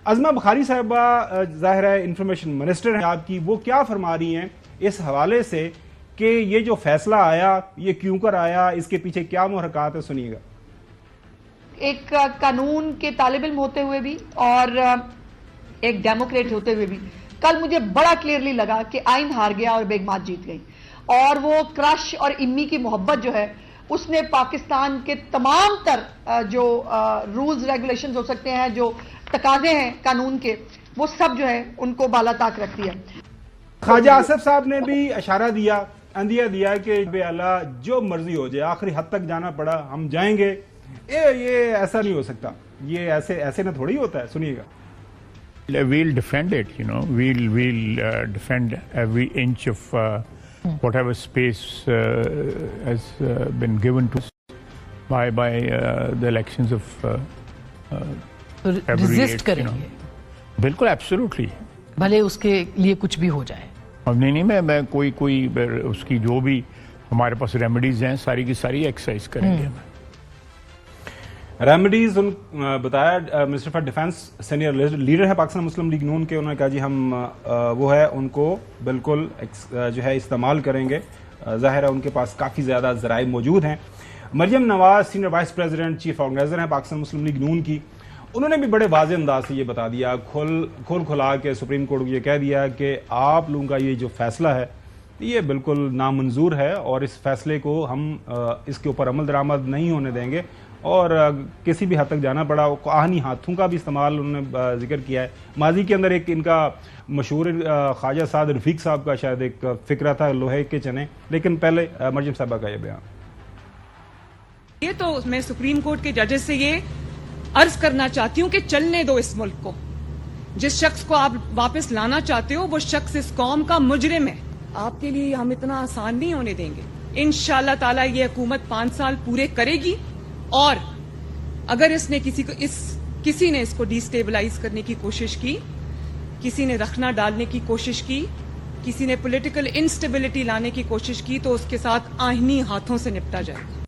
عظمہ بخاری صاحبہ ظاہر ہے انفارمیشن منسٹر ہیں آپ کی، وہ کیا فرما رہی ہیں اس حوالے سے کہ یہ جو فیصلہ آیا یہ کیوں کر آیا، اس کے پیچھے کیا محرکات ہے، سنیے گا۔ ایک قانون کے طالب علم ہوتے ہوئے بھی اور ایک ڈیموکریٹ ہوتے ہوئے بھی کل مجھے بڑا کلیئرلی لگا کہ آئین ہار گیا اور بیگمات جیت گئی، اور وہ کرش اور امی کی محبت جو ہے اس نے پاکستان کے تمام تر جو رولز ریگولیشنز ہو سکتے ہیں، جو تقاضے ہیں قانون کے، وہ سب جو ہے ان کو بالا طاق رکھ دیا۔ خواجہ آصف صاحب نے بھی اشارہ دیا، اندیہ دیا کہ بے اللہ جو مرضی ہو جائے، آخری حد تک جانا پڑا ہم جائیں گے۔ یہ ایسا نہیں ہو سکتا، یہ ایسے نہ تھوڑی ہوتا ہے، سنیے گا۔ We'll defend it, you know. We'll defend every inch of whatever space has been given to us by the elections of February 8th, کریں گے بالکل absolutely. بھلے اس کے لیے کچھ بھی ہو جائے۔ اب نہیں میں کوئی اس کی جو بھی ہمارے پاس ریمیڈیز ہیں ساری کی ساری ایکسرسائز کریں گے۔ ریمیڈیز بتایا minister for defence senior leader ہے پاکستان مسلم لیگ نون کے، انہوں نے کہا جی ہم وہ ہے ان کو بالکل جو ہے استعمال کریں گے۔ ظاہر ہے ان کے پاس کافی زیادہ ذرائع موجود ہیں۔ Maryam Nawaz senior vice president chief organiser ہیں پاکستان مسلم لیگ نون کی، انہوں نے بھی بڑے واضح انداز سے یہ بتا دیا، کھلا کے سپریم کورٹ کو یہ کہہ دیا کہ آپ لوگوں کا یہ جو فیصلہ ہے یہ بالکل نامنظور ہے، اور اس فیصلے کو ہم اس کے اوپر عمل درآمد نہیں ہونے دیں گے، اور کسی بھی حد تک جانا پڑا۔ آہنی ہاتھوں کا بھی استعمال انہوں نے ذکر کیا ہے۔ ماضی کے اندر ایک ان کا مشہور خواجہ سعد رفیق صاحب کا شاید ایک فکرہ تھا لوہے کے چنے، لیکن پہلے مریم صاحبہ کا یہ بیان۔ یہ تو میں سپریم کورٹ کے ججز سے یہ عرض کرنا چاہتی ہوں کہ چلنے دو اس ملک کو۔ جس شخص کو آپ واپس لانا چاہتے ہو وہ شخص اس قوم کا مجرم ہے، آپ کے لیے ہم اتنا آسان نہیں ہونے دیں گے۔ انشاءاللہ تعالی یہ حکومت 5 سال پورے کرے گی، اور اگر کسی نے اس کو ڈی سٹیبلائز کرنے کی کوشش کی، کسی نے رخنا ڈالنے کی کوشش کی، کسی نے پولیٹیکل انسٹیبلٹی لانے کی کوشش کی، تو اس کے ساتھ آئینی ہاتھوں سے نپٹا جائے گا۔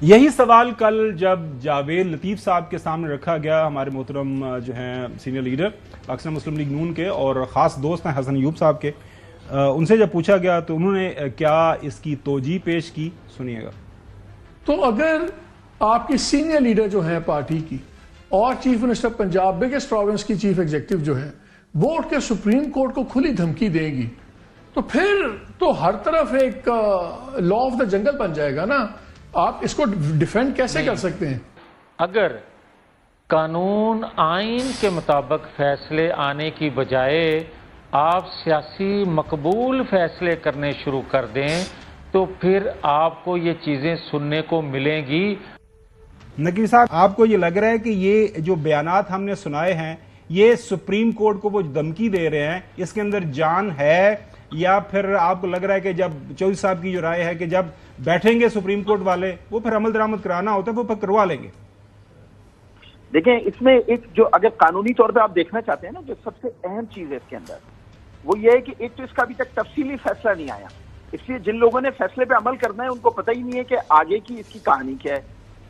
یہی سوال کل جب جاوید لطیف صاحب کے سامنے رکھا گیا، ہمارے محترم جو ہیں سینئر لیڈر پاکستان مسلم لیگ نون کے اور خاص دوست ہیں حسن ایوب صاحب کے، ان سے جب پوچھا گیا تو انہوں نے کیا اس کی توجیہ پیش کی، سنیے گا۔ تو اگر آپ کی سینئر لیڈر جو ہیں پارٹی کی اور chief minister Punjab biggest province کی چیف ایگزیکٹو جو ہے وہ اٹھ کے سپریم کورٹ کو کھلی دھمکی دے گی، تو پھر تو ہر طرف ایک لا آف دا جنگل بن جائے گا نا۔ آپ اس کو ڈیفینڈ کیسے کر سکتے ہیں؟ اگر قانون آئین کے مطابق فیصلے آنے کی بجائے آپ سیاسی مقبول فیصلے کرنے شروع کر دیں تو پھر آپ کو یہ چیزیں سننے کو ملیں گی۔ نقوی صاحب، آپ کو یہ لگ رہا ہے کہ یہ جو بیانات ہم نے سنائے ہیں یہ سپریم کورٹ کو وہ دھمکی دے رہے ہیں، اس کے اندر جان ہے، یا پھر آپ کو لگ رہا ہے کہ جب چودھری صاحب کی جو رائے ہے کہ جب بیٹھیں گے سپریم کورٹ والے وہ پھر عمل درآمد کرانا ہوتا ہے وہ پھر کروا لیں گے؟ دیکھیں، اس میں ایک جو اگر قانونی طور پہ آپ دیکھنا چاہتے ہیں نا، جو سب سے اہم چیز ہے اس کے اندر وہ یہ ہے کہ ایک تو اس کا ابھی تک تفصیلی فیصلہ نہیں آیا، اس لیے جن لوگوں نے فیصلے پہ عمل کرنا ہے ان کو پتہ ہی نہیں ہے کہ آگے کی اس کی کہانی کیا ہے۔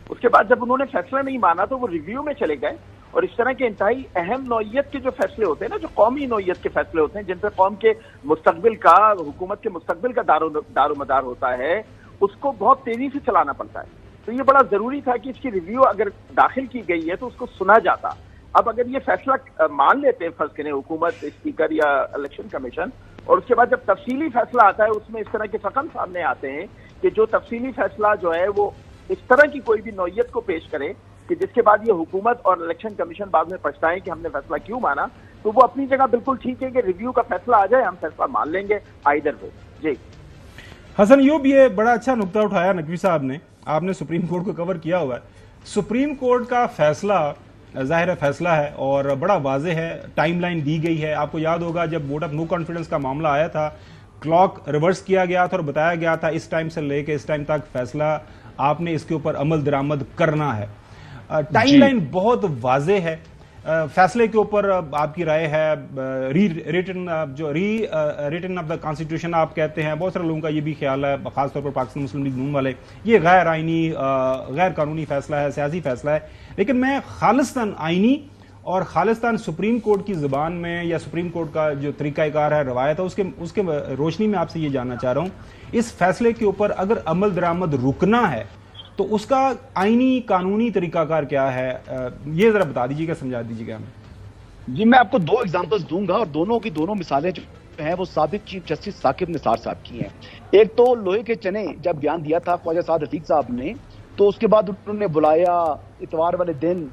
اس کے بعد جب انہوں نے فیصلہ نہیں مانا تو وہ ریویو میں چلے گئے، اور اس طرح کے انتہائی اہم نوعیت کے جو فیصلے ہوتے ہیں نا، جو قومی نوعیت کے فیصلے ہوتے ہیں جن پہ قوم کے مستقبل کا، حکومت کے مستقبل کا دار و مدار ہوتا ہے، اس کو بہت تیزی سے چلانا پڑتا ہے۔ تو یہ بڑا ضروری تھا کہ اس کی ریویو اگر داخل کی گئی ہے تو اس کو سنا جاتا۔ اب اگر یہ فیصلہ مان لیتے ہیں فرض کریں حکومت، اسپیکر یا الیکشن کمیشن، اور اس کے بعد جب تفصیلی فیصلہ آتا ہے اس میں اس طرح کے رقم سامنے آتے ہیں کہ جو تفصیلی فیصلہ جو ہے وہ اس طرح کی کوئی بھی نوعیت کو پیش کرے کہ جس کے بعد یہ حکومت اور الیکشن کمیشن بعد میں پچھتائیں کہ ہم نے فیصلہ کیوں مانا، تو وہ اپنی جگہ بالکل ٹھیک ہے کہ ریویو کا فیصلہ آ جائے، ہم فیصلہ مان لیں گے آئدر وے۔ جی حسن ایوب، یہ بڑا اچھا نقطہ اٹھایا نقوی صاحب نے، آپ نے سپریم کورٹ کو کور کیا ہوا ہے۔ سپریم کورٹ کا فیصلہ ظاہر ہے فیصلہ ہے اور بڑا واضح ہے، ٹائم لائن دی گئی ہے۔ آپ کو یاد ہوگا جب ووٹ آف نو کانفیڈنس کا معاملہ آیا تھا، کلاک ریورس کیا گیا تھا اور بتایا گیا تھا اس ٹائم سے لے کے اس ٹائم تک فیصلہ آپ نے اس کے اوپر عمل درآمد کرنا ہے۔ ٹائم لائن بہت واضح ہے۔ فیصلے کے اوپر آپ کی رائے ہے، ریٹن آف دا کانسٹیٹیوشن آپ کہتے ہیں، بہت سارے لوگوں کا یہ بھی خیال ہے، خاص طور پر پاکستان مسلم لیگ نون والے، یہ غیر آئینی غیر قانونی فیصلہ ہے، سیاسی فیصلہ ہے، لیکن میں خالصتاً آئینی اور خالصتان سپریم کورٹ کی زبان میں یا سپریم کورٹ کا جو طریقہ کار ہے، روایت ہے، اس کے روشنی میں آپ سے یہ جاننا چاہ رہا ہوں، اس فیصلے کے اوپر اگر عمل درآمد رکنا ہے تو اس کا آئینی قانونی طریقہ کار کیا ہے؟ یہ ذرا بتا دیجیے گا، سمجھا دیجیے گا ہمیں۔ جی میں آپ کو 2 ایگزامپلز دوں گا اور دونوں کی دونوں مثالیں جو ہیں وہ سابق چیف جسٹس ثاقب نثار صاحب کی ہیں۔ ایک تو لوہے کے چنے جب بیان دیا تھا خواجہ سعد رفیق صاحب نے، تو اس کے بعد انہوں نے بلایا اتوار والے دن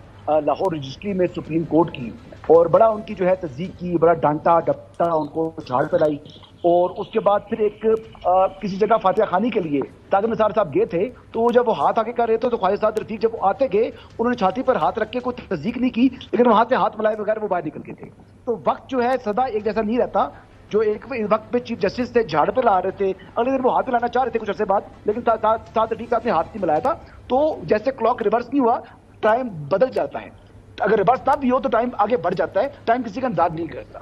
لاہور رجسٹری میں سپریم کورٹ کی اور بڑا ان کی جو ہے تصدیق کی، بڑا ڈانٹا ڈپٹا، ان کو جھاڑ پلائی، اور اس کے بعد پھر ایک کسی جگہ فاتحہ خوانی کے لیے ثاقب نثار صاحب گئے تھے، تو جب وہ ہاتھ آگے کر رہے تھے تو خواجہ سعد رفیق جب وہ آتے گئے انہوں نے چھاتی پر ہاتھ رکھ کے کوئی تصدیق نہیں کی، لیکن وہاں سے ہاتھ ملائے بغیر وہ باہر نکل گئے تھے۔ تو وقت جو ہے سدا ایک جیسا نہیں رہتا، جو ایک وقت پہ چیف جسٹس تھے جھاڑ پہ لا رہے تھے، اگلے دن وہ ہاتھ ملانا چاہ رہے تھے کچھ عرصے بعد، لیکن سعد رفیق صاحب نے ہاتھ نہیں ملایا تھا۔ تو جیسے کلاک ریورس نہیں ہوا، ٹائم بدل جاتا ہے، اگر ریورس نہ بھی ہو تو ٹائم آگے بڑھ جاتا ہے، ٹائم کسی کا انداز نہیں کرتا۔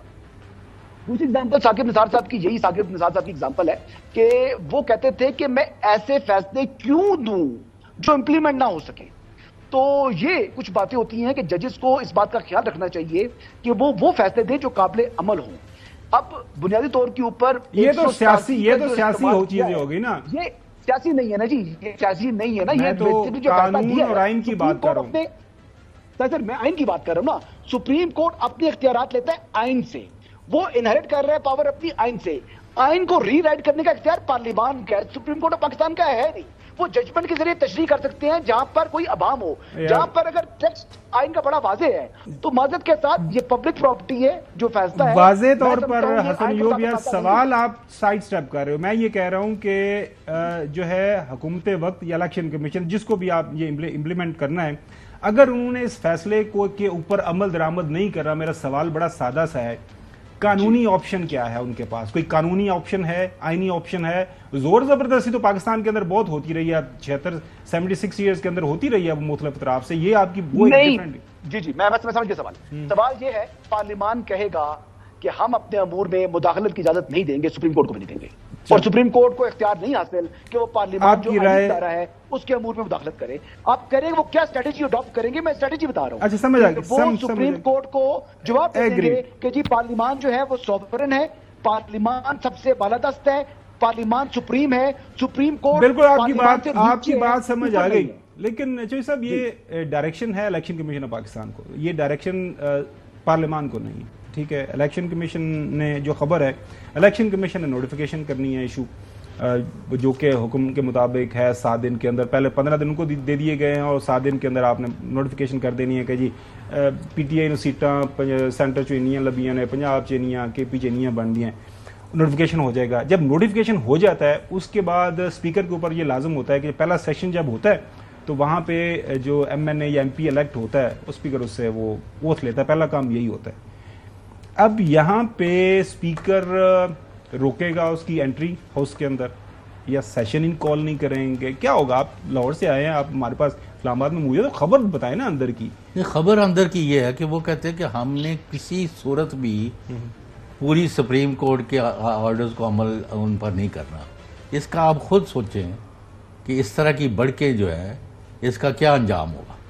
دوسری ایگزامپل ثاقب نثار صاحب کی، یہی ثاقب نثار صاحب کی ایگزامپل ہے کہ وہ کہتے تھے کہ میں ایسے فیصلے کیوں دوں جو امپلیمنٹ نہ ہو سکے۔ تو یہ کچھ باتیں ہوتی ہیں کہ ججز کو اس بات کا خیال رکھنا چاہیے کہ وہ فیصلے دیں جو قابل عمل ہوں۔ اب بنیادی طور کے اوپر یہ تو سیاسی چیزیں ہو گئی نا، یہ سیاسی نہیں ہے نا جی، یہ سیاسی نہیں ہے نا، میں یہ تو جو قانون اور آئین کی بات کر رہا ہوں۔ سر میں آئین کی بات کر رہا ہوں نا، سپریم کورٹ اپنے اختیارات لیتا ہے آئین سے، وہ انہیرٹ کر رہا ہے پاور اپنی آئین سے۔ آئین کو ری رائٹ کرنے کا اختیار پارلیمان کا ہے، سپریم کورٹ آف پاکستان کا ہے نہیں۔ وہ ججمنٹ کے ذریعے تشریح کر سکتے ہیں جہاں پر کوئی ابہام ہو، جہاں پر اگر ٹیکسٹ آئین کا بڑا واضح ہے تو معذرت کے ساتھ یہ پبلک پراپرٹی ہے جو فیصلہ ہے۔ واضح طور پر حسن ایوب یار سوال آپ سائڈ سٹیپ کر رہے ہو، میں یہ کہہ رہا ہوں کہ جو ہے حکومت وقت یا الیکشن کمیشن جس کو بھی آپ یہ امپلیمنٹ کرنا ہے، اگر انہوں نے اس فیصلے کو کے اوپر عمل درآمد نہیں کر رہا، میرا سوال بڑا سادہ سا ہے، قانونی آپشن کیا ہے ان کے پاس؟ کوئی قانونی آپشن ہے، آئینی آپشن ہے؟ زور زبردستی تو پاکستان کے اندر بہت ہوتی رہی ہے، 76 ایئرز کے اندر ہوتی رہی ہے مختلف اطراف سے، یہ آپ کی وہ جی میں سمجھ گیا سوال یہ ہے، پارلیمان کہے گا کہ ہم اپنے امور میں مداخلت کی اجازت نہیں دیں گے، سپریم کورٹ کو بھی نہیں دیں گے، اور سپریم کورٹ کو اختیار نہیں حاصل کہ وہ پارلیمان جو آئین ادارہ ہے اس کے امور میں مداخلت کرے۔ آپ کریں گے وہ کیا اسٹریٹجی اڈاپٹ کریں گے، میں اسٹریٹجی بتا رہا ہوں۔ اچھا سمجھ آ گئی، وہ سپریم کورٹ کو جواب دیں گے کہ جی پارلیمان جو ہے وہ سوورن ہے، پارلیمان سب سے بالادست ہے، پارلیمان سپریم ہے، سپریم کورٹ بالکل آپ کی بات سمجھ آ گئی، لیکن چوہدری صاحب یہ ڈائریکشن ہے الیکشن کمیشن آف پاکستان کو، یہ ڈائریکشن پارلیمان کو نہیں، ٹھیک ہے؟ الیکشن کمیشن نے جو خبر ہے، الیکشن کمیشن نے نوٹیفیکیشن کرنی ہے ایشو، جو کہ حکم کے مطابق ہے 7 دن کے اندر، پہلے 15 دن کو دے دیے گئے ہیں اور 7 دن کے اندر آپ نے نوٹیفیکیشن کر دینی ہے کہ جی پی ٹی آئی سیٹاں سینٹر چ انیاں لبیاں نے، پنجاب چ انیاں، کے پی چ انیاں بن دی ہیں، نوٹیفیکیشن ہو جائے گا۔ جب نوٹیفیکیشن ہو جاتا ہے اس کے بعد اسپیکر کے اوپر یہ لازم ہوتا ہے کہ پہلا سیشن جب ہوتا ہے تو وہاں پہ جو ایم این اے یا ایم پی الیکٹ ہوتا ہے اسپیکر اس سے وہ اوتھ لیتا ہے، پہلا کام یہی ہوتا ہے۔ اب یہاں پہ اسپیکر روکے گا اس کی انٹری ہاؤس کے اندر یا سیشن ان کال نہیں کریں گے، کیا ہوگا؟ آپ لاہور سے آئے ہیں، آپ ہمارے پاس اسلام آباد میں موجود ہے، خبر بتائیں نا اندر کی۔ خبر اندر کی یہ ہے کہ وہ کہتے ہیں کہ ہم نے کسی صورت بھی پوری سپریم کورٹ کے آرڈرز کو عمل ان پر نہیں کرنا۔ اس کا آپ خود سوچیں کہ اس طرح کی بڑھ کے جو ہے اس کا کیا انجام ہوگا۔